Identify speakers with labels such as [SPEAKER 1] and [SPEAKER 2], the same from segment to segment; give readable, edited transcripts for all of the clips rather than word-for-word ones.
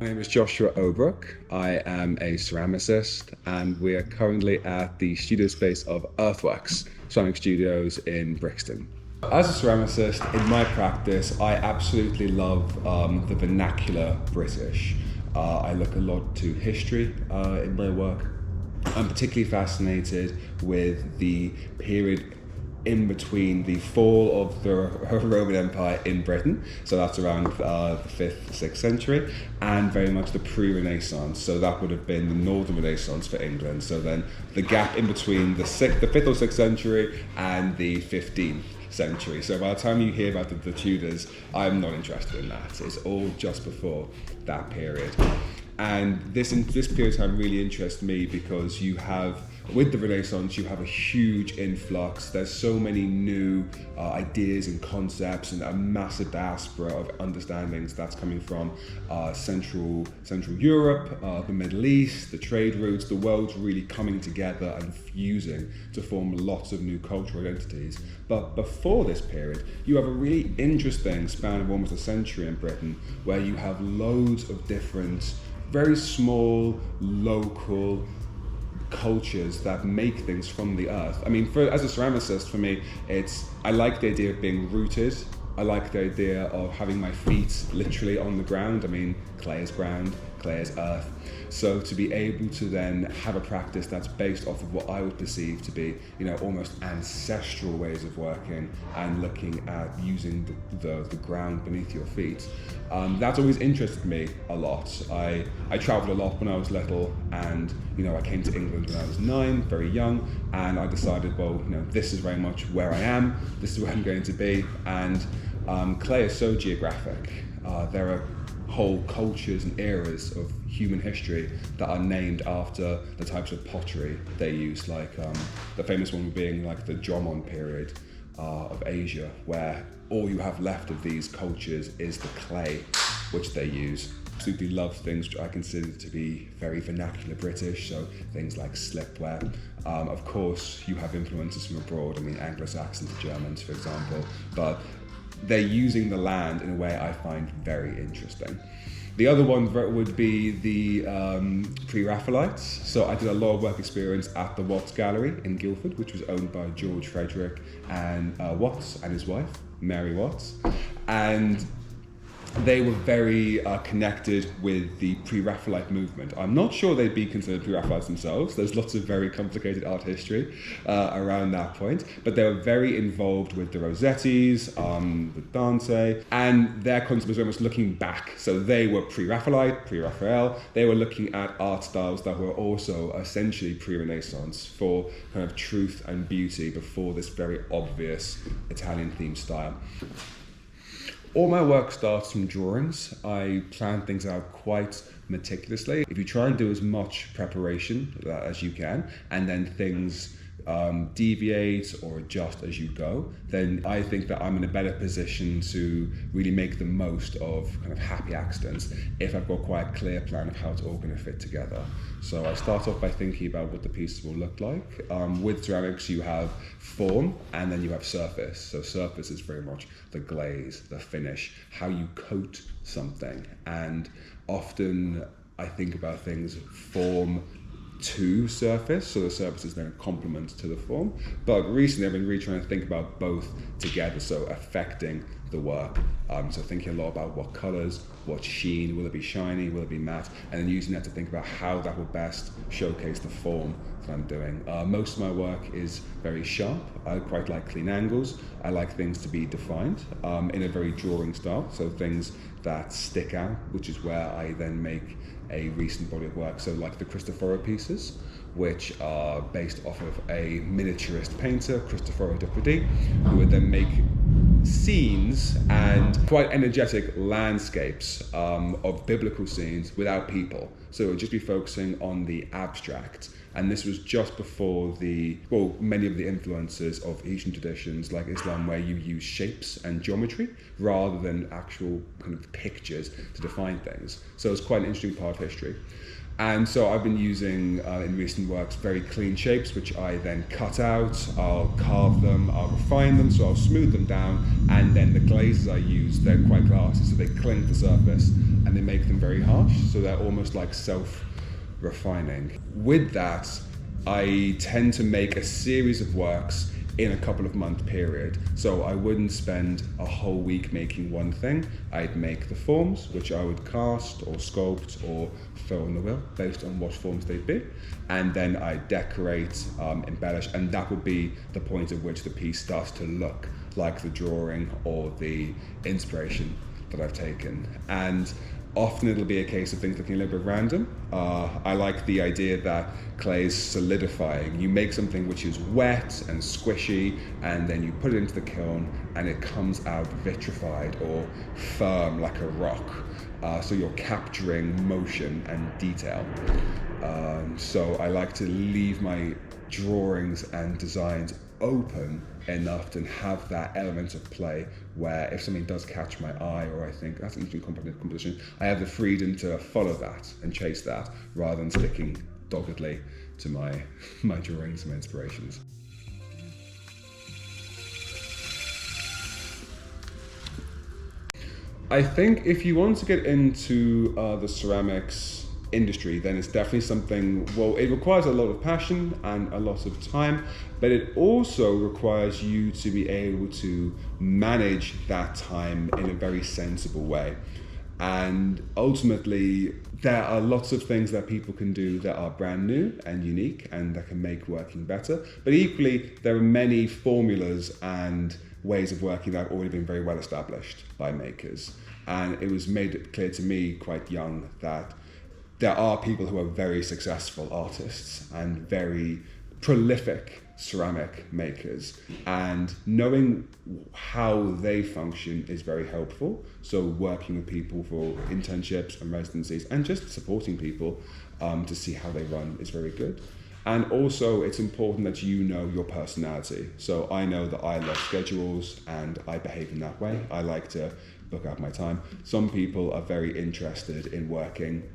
[SPEAKER 1] My name is Joshua Aubrooks. I am a ceramicist, and we are currently at the studio space of Earthworks Ceramic Studios in Brixton. As a ceramicist, in my practice, I absolutely love the vernacular British. I look a lot to history in my work. I'm particularly fascinated with the period in between the fall of the Roman Empire in Britain, so that's around the 5th, 6th century, and very much the pre-Renaissance, so that would have been the Northern Renaissance for England, so then the gap in between the 5th or 6th century and the 15th century. So by the time you hear about the Tudors, I'm not interested in that. It's all just before that period. And this period of time really interests me because you have, with the Renaissance, you have a huge influx. There's so many new ideas and concepts and a massive diaspora of understandings that's coming from Central Europe, the Middle East, the trade routes. The world's really coming together and fusing to form lots of new cultural identities. But before this period, you have a really interesting span of almost a century in Britain where you have loads of different, very small, local cultures that make things from the earth. I mean, as a ceramicist, for me, I like the idea of being rooted. I like the idea of having my feet literally on the ground. I mean, clay is ground, clay is earth. So to be able to then have a practice that's based off of what I would perceive to be, almost ancestral ways of working and looking at using the ground beneath your feet, that's always interested me a lot. I traveled a lot when I was little, and I came to England when I was 9, very young, and I decided, well, this is very much where I am, this is where I'm going to be, and clay is so geographic. There are whole cultures and eras of human history that are named after the types of pottery they use, like the famous one being like the Jomon period of Asia, where all you have left of these cultures is the clay which they use. Absolutely love things I consider to be very vernacular British, so things like slipware. Of course, you have influences from abroad, I mean Anglo-Saxons, Germans, for example, but they're using the land in a way I find very interesting. The other one would be the Pre-Raphaelites. So I did a lot of work experience at the Watts Gallery in Guildford, which was owned by George Frederick and Watts and his wife, Mary Watts. And they were very connected with the Pre-Raphaelite movement. I'm not sure they'd be considered Pre-Raphaelites themselves. There's lots of very complicated art history around that point, but they were very involved with the Rossettis, with Dante, and their concept was very much looking back. So they were Pre-Raphaelite, Pre-Raphael. They were looking at art styles that were also essentially pre-Renaissance for kind of truth and beauty before this very obvious Italian-themed style. All my work starts from drawings. I plan things out quite meticulously. If you try and do as much preparation as you can, and then things deviate or adjust as you go, then I think that I'm in a better position to really make the most of kind of happy accidents if I've got quite a clear plan of how it's all going to fit together. So I start off by thinking about what the pieces will look like. With ceramics, you have form and then you have surface. So surface is very much the glaze, the finish, how you coat something. And often I think about things form to surface, so the surface is then a complement to the form. But recently I've been really trying to think about both together, so affecting the work. So thinking a lot about what colours, what sheen, will it be shiny, will it be matte, and then using that to think about how that will best showcase the form that I'm doing. Most of my work is very sharp. I quite like clean angles. I like things to be defined in a very drawing style, so things that stick out, which is where I then make a recent body of work, so like the Cristoforo pieces, which are based off of a miniaturist painter, Cristoforo de Pradì, who would then make scenes and quite energetic landscapes of biblical scenes without people. So it would just be focusing on the abstract. And this was just before many of the influences of Asian traditions like Islam, where you use shapes and geometry rather than actual kind of pictures to define things. So it's quite an interesting part of history. And so I've been using, in recent works, very clean shapes, which I then cut out, I'll carve them, I'll refine them, so I'll smooth them down, and then the glazes I use, they're quite glassy, so they cling to the surface, and they make them very harsh, so they're almost like self-refining. With that, I tend to make a series of works in a couple of month period. So I wouldn't spend a whole week making one thing. I'd make the forms, which I would cast or sculpt or fill in the wheel based on what forms they'd be. And then I decorate, embellish, and that would be the point at which the piece starts to look like the drawing or the inspiration that I've taken. And often it'll be a case of things looking a little bit random. I like the idea that clay is solidifying. You make something which is wet and squishy, and then you put it into the kiln and it comes out vitrified or firm like a rock. So you're capturing motion and detail. So I like to leave my drawings and designs open enough to have that element of play where if something does catch my eye or I think that's an interesting composition, I have the freedom to follow that and chase that rather than sticking doggedly to my drawings and my inspirations. I think if you want to get into the ceramics industry, then it's definitely something, well, it requires a lot of passion and a lot of time, but it also requires you to be able to manage that time in a very sensible way. And ultimately, there are lots of things that people can do that are brand new and unique and that can make working better. But equally, there are many formulas and ways of working that have already been very well established by makers. And it was made clear to me quite young that there are people who are very successful artists and very prolific ceramic makers, and knowing how they function is very helpful. So working with people for internships and residencies and just supporting people to see how they run is very good. And also it's important that you know your personality. So I know that I love schedules and I behave in that way. I like to book out my time. Some people are very interested in working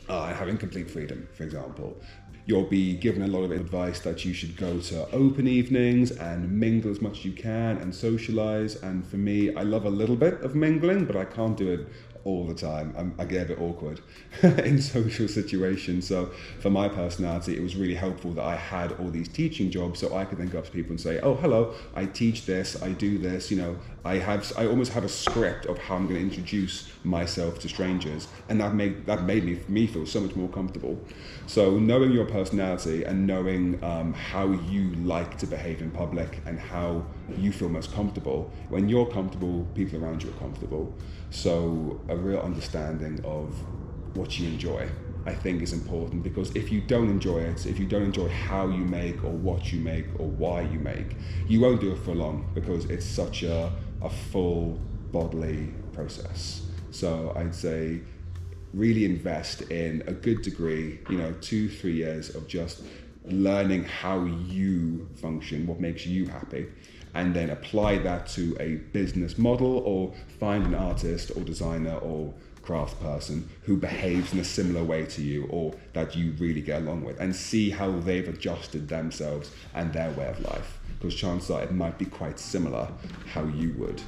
[SPEAKER 1] having complete freedom, for example. You'll be given a lot of advice that you should go to open evenings and mingle as much as you can and socialize. And for me, I love a little bit of mingling, but I can't do it all the time. I get a bit awkward in social situations. So for my personality, it was really helpful that I had all these teaching jobs so I could then go up to people and say, oh, hello, I teach this, I do this, you know, I almost have a script of how I'm going to introduce myself to strangers, and that made me feel so much more comfortable. So knowing your personality and knowing how you like to behave in public and how you feel most comfortable. When you're comfortable, people around you are comfortable. So a real understanding of what you enjoy, I think, is important, because if you don't enjoy it, if you don't enjoy how you make or what you make or why you make, you won't do it for long, because it's such a full bodily process. So I'd say really invest in a good degree, 2-3 years of just learning how you function, what makes you happy, and then apply that to a business model, or find an artist or designer or craft person who behaves in a similar way to you or that you really get along with, and see how they've adjusted themselves and their way of life, because chances are it might be quite similar how you would.